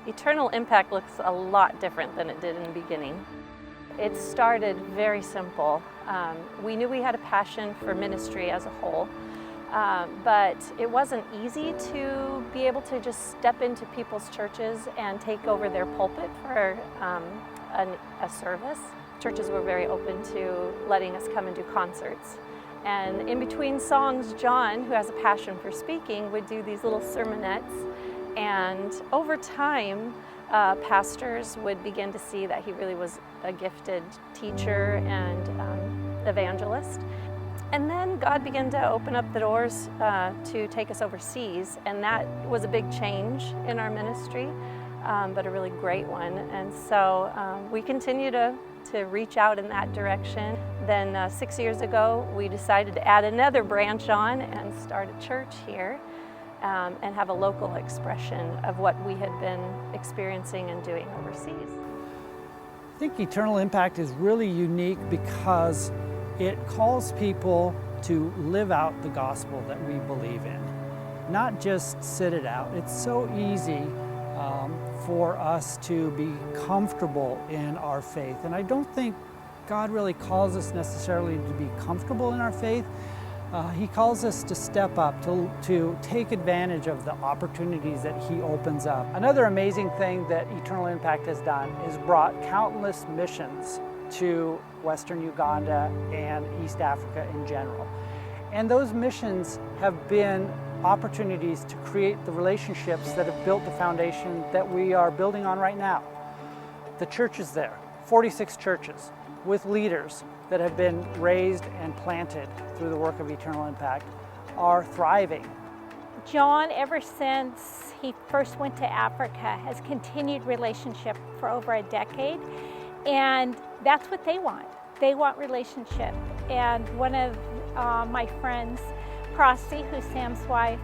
Eternal Impact looks a lot different than it did in the beginning. It started very simple. We knew we had a passion for ministry as a whole, but it wasn't easy to be able to just step into people's churches and take over their pulpit for a service. Churches were very open to letting us come and do concerts. And in between songs, John, who has a passion for speaking, would do these little sermonettes. And over time, pastors would begin to see that he really was a gifted teacher and evangelist. And then God began to open up the doors to take us overseas, and that was a big change in our ministry, but a really great one. And so we continue to reach out in that direction. Then 6 years ago, we decided to add another branch on and start a church here. And have a local expression of what we had been experiencing and doing overseas. I think Eternal Impact is really unique because it calls people to live out the gospel that we believe in, not just sit it out. It's so easy for us to be comfortable in our faith, and I don't think God really calls us necessarily to be comfortable in our faith. He calls us to step up, to take advantage of the opportunities that He opens up. Another amazing thing that Eternal Impact has done is brought countless missions to Western Uganda and East Africa in general. And those missions have been opportunities to create the relationships that have built the foundation that we are building on right now. The churches there, 46 churches, with leaders that have been raised and planted through the work of Eternal Impact, are thriving. John, ever since he first went to Africa, has continued relationship for over a decade, and that's what they want. They want relationship. And one of my friends, Prosty, who's Sam's wife,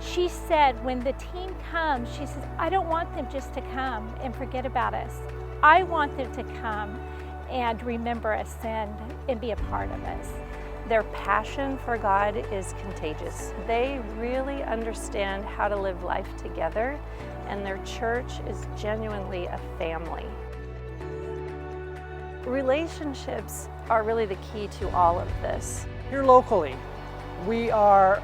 she said when the team comes, she says, I don't want them just to come and forget about us. I want them to come and remember us and be a part of us. Their passion for God is contagious. They really understand how to live life together, and their church is genuinely a family. Relationships are really the key to all of this. Here locally, we are,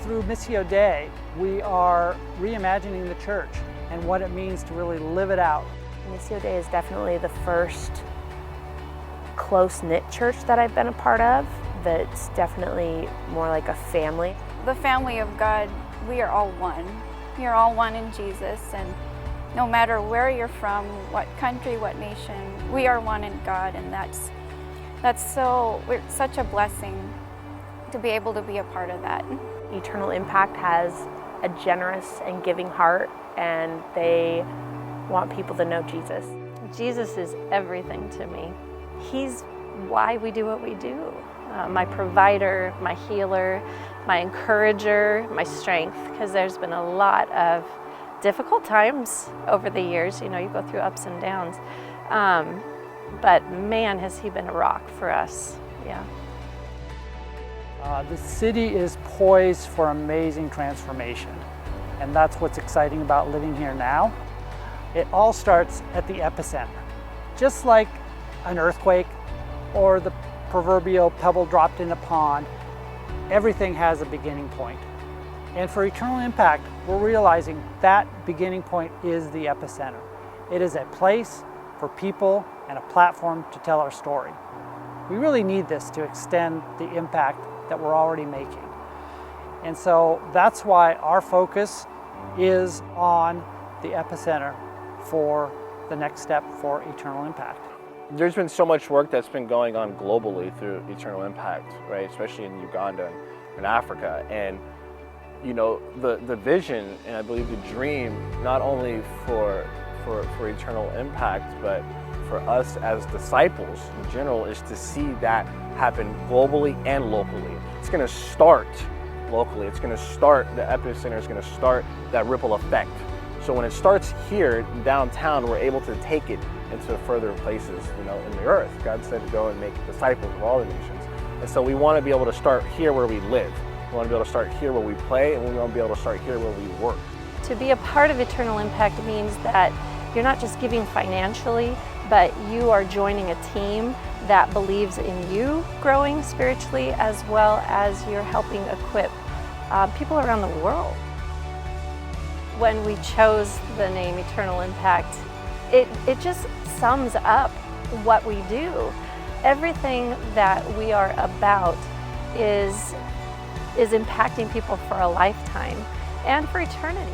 through Missio Dei, we are reimagining the church and what it means to really live it out. Missio Dei is definitely the first close-knit church that I've been a part of that's definitely more like a family. The family of God, we are all one. We are all one in Jesus, and no matter where you're from, what country, what nation, we are one in God, and we're such a blessing to be able to be a part of that. Eternal Impact has a generous and giving heart, and they want people to know Jesus. Jesus is everything to me. He's why we do what we do. My provider, my healer, my encourager, my strength, because there's been a lot of difficult times over the years. You know, you go through ups and downs. But man, has he been a rock for us. Yeah. The city is poised for amazing transformation, and that's what's exciting about living here now. It all starts at the epicenter. Just like an earthquake or the proverbial pebble dropped in a pond, everything has a beginning point. And for Eternal Impact, we're realizing that beginning point is the epicenter. It is a place for people and a platform to tell our story. We really need this to extend the impact that we're already making. And so that's why our focus is on the epicenter for the next step for Eternal Impact. There's been so much work that's been going on globally through Eternal Impact, right? Especially in Uganda and Africa. And you know, the vision and I believe the dream, not only for Eternal Impact, but for us as disciples in general, is to see that happen globally and locally. It's going to start locally. It's going to start, the epicenter is going to start that ripple effect. So when it starts here downtown, we're able to take it into further places, you know, in the earth. God said to go and make disciples of all the nations. And so we want to be able to start here where we live. We want to be able to start here where we play, and we want to be able to start here where we work. To be a part of Eternal Impact means that you're not just giving financially, but you are joining a team that believes in you growing spiritually, as well as you're helping equip people around the world. When we chose the name Eternal Impact, it just sums up what we do. Everything that we are about is impacting people for a lifetime and for eternity.